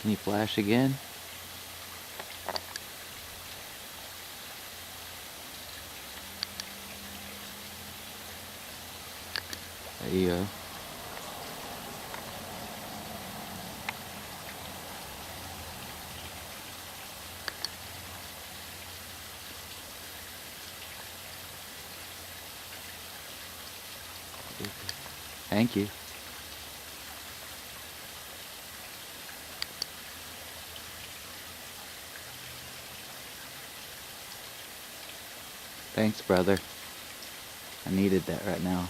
Can you flash again? There you go. Thank you. Thanks, brother. I needed that right now.